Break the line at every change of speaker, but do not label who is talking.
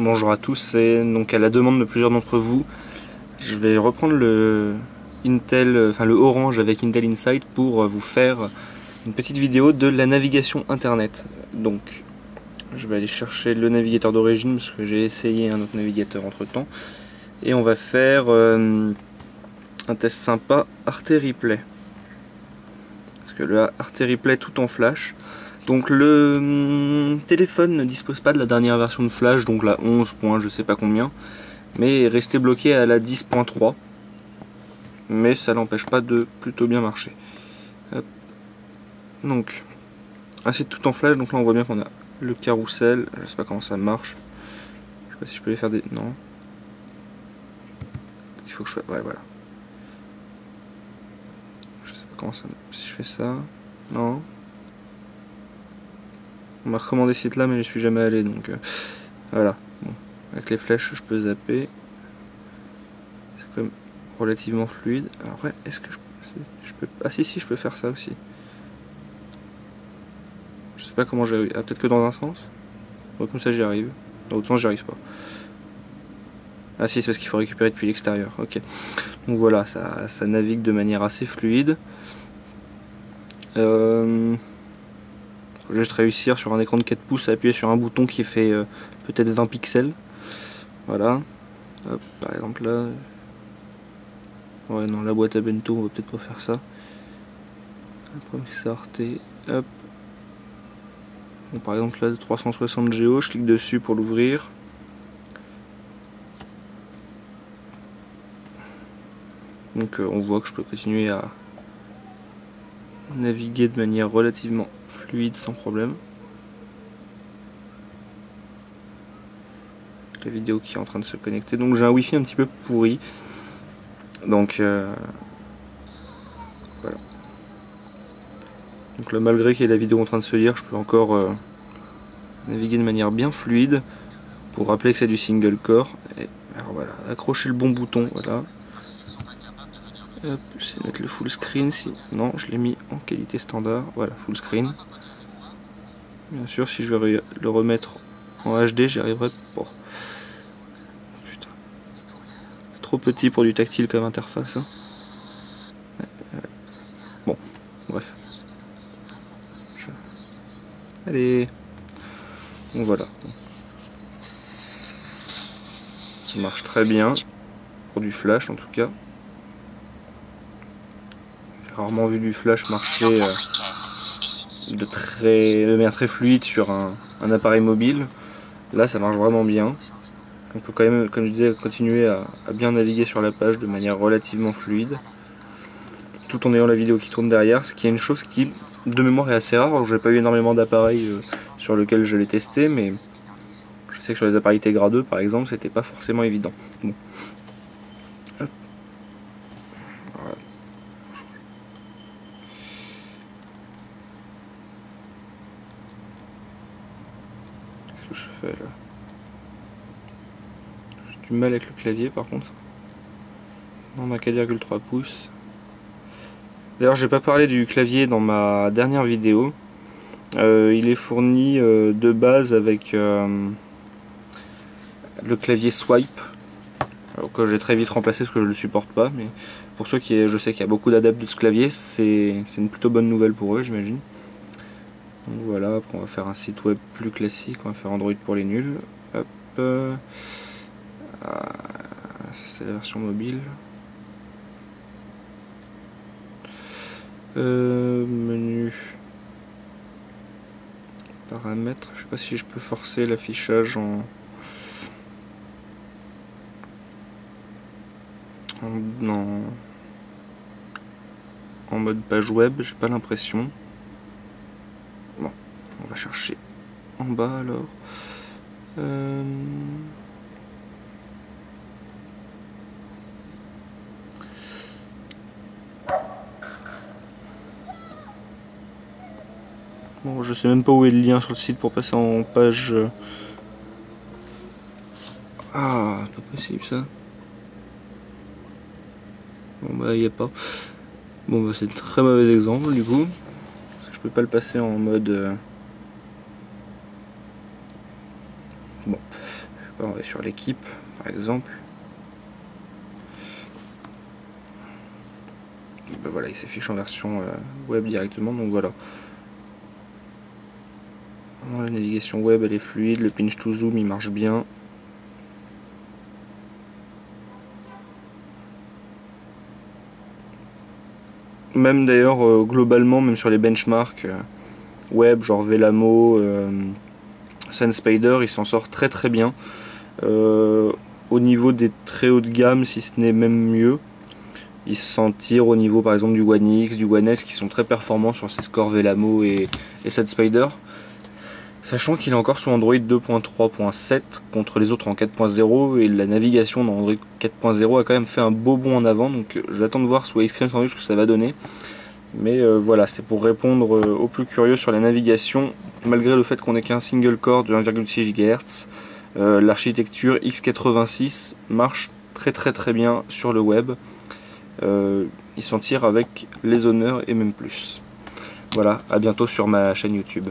Bonjour à tous, et donc à la demande de plusieurs d'entre vous, je vais reprendre le le Orange avec Intel Insight pour vous faire une petite vidéo de la navigation internet. Donc je vais aller chercher le navigateur d'origine parce que j'ai essayé un autre navigateur entre temps, et on va faire un test sympa Arte Replay. Parce que le Arte Replay tout en flash. Donc le téléphone ne dispose pas de la dernière version de Flash, donc la 11. Je sais pas combien, mais est resté bloqué à la 10.3. Mais ça n'empêche pas de plutôt bien marcher. Hop. Donc, c'est tout en Flash, donc là on voit bien qu'on a le carrousel. Je sais pas comment ça marche. Je sais pas si je peux les faire des... Non. Il faut que je fasse... Ouais, voilà. Je sais pas comment ça... Si je fais ça... Non. On m'a recommandé ce site là mais je suis jamais allé, donc voilà. Bon. Avec les flèches je peux zapper. C'est quand même relativement fluide. Alors après, est-ce que je peux... Ah si, je peux faire ça aussi. Je sais pas comment j'y arrive. Ah, peut-être que dans un sens. Bon, comme ça j'y arrive. Dans l'autre sens j'y arrive pas. Ah si, c'est parce qu'il faut récupérer depuis l'extérieur. Ok. Donc voilà, ça navigue de manière assez fluide. Faut juste réussir sur un écran de 4 pouces à appuyer sur un bouton qui fait peut-être 20 pixels. Voilà. Hop, par exemple là. Ouais, non, la boîte à bento, on va peut-être pas faire ça. Après, ça Arte. Hop. Bon, par exemple là, 360 Go, je clique dessus pour l'ouvrir. Donc on voit que je peux continuer à naviguer de manière relativement fluide sans problème. La vidéo qui est en train de se connecter. Donc j'ai un wifi un petit peu pourri. Donc voilà. Donc là, malgré qu'il y ait la vidéo en train de se lire, je peux encore naviguer de manière bien fluide pour rappeler que c'est du single core. Et alors voilà, accrocher le bon bouton, voilà. Hop, je vais mettre le full screen. Si non, je l'ai mis en qualité standard. Voilà, full screen. Bien sûr, si je vais le remettre en HD, j'y arriverai pas. Putain. Trop petit pour du tactile comme interface. Hein. Ouais. Bon, bref. Allez. Donc voilà. Ça marche très bien. Pour du flash en tout cas. J'ai rarement vu du flash marcher de manière très fluide sur un appareil mobile. Là ça marche vraiment bien. On peut quand même, comme je disais, continuer à bien naviguer sur la page de manière relativement fluide, tout en ayant la vidéo qui tourne derrière, ce qui est une chose qui, de mémoire, est assez rare. Alors, j'ai pas eu énormément d'appareils sur lesquels je l'ai testé, mais je sais que sur les appareils Tegra 2, par exemple, c'était pas forcément évident. Bon. Hop. Voilà. Qu'est-ce que je fais là? J'ai du mal avec le clavier par contre. On a 4,3 pouces. D'ailleurs, j'ai pas parlé du clavier dans ma dernière vidéo. Il est fourni de base avec le clavier swipe, que j'ai très vite remplacé parce que je le supporte pas, mais pour ceux qui, je sais qu'il y a beaucoup d'adeptes de ce clavier, c'est une plutôt bonne nouvelle pour eux, j'imagine. Donc voilà, après on va faire un site web plus classique, on va faire Android pour les nuls. Hop, c'est la version mobile. Menu, paramètres, je sais pas si je peux forcer l'affichage en mode page web, j'ai pas l'impression. Bon, on va chercher en bas alors. Bon, je sais même pas où est le lien sur le site pour passer en page. Ah, pas possible ça. Bon bah y a pas. Bon bah c'est un très mauvais exemple du coup. Parce que je peux pas le passer en mode. Bon, On va sur l'équipe par exemple. Ben voilà, il s'affiche en version web directement, donc voilà. La navigation web elle est fluide, le pinch to zoom il marche bien. Même d'ailleurs globalement, même sur les benchmarks web genre Velamo, SunSpider, il s'en sort très très bien. Au niveau des très haut de gamme, si ce n'est même mieux, il s'en tire au niveau par exemple du One X, du One S qui sont très performants sur ces scores Velamo et SunSpider. Sachant qu'il est encore sous Android 2.3.7 contre les autres en 4.0 et la navigation dans Android 4.0 a quand même fait un beau bond en avant, donc j'attends de voir sous Ice Cream Sandwich ce que ça va donner. Mais voilà, c'était pour répondre aux plus curieux sur la navigation, malgré le fait qu'on n'ait qu'un single core de 1,6 GHz. L'architecture x86 marche très bien sur le web. Il s'en tire avec les honneurs et même plus. Voilà, à bientôt sur ma chaîne YouTube.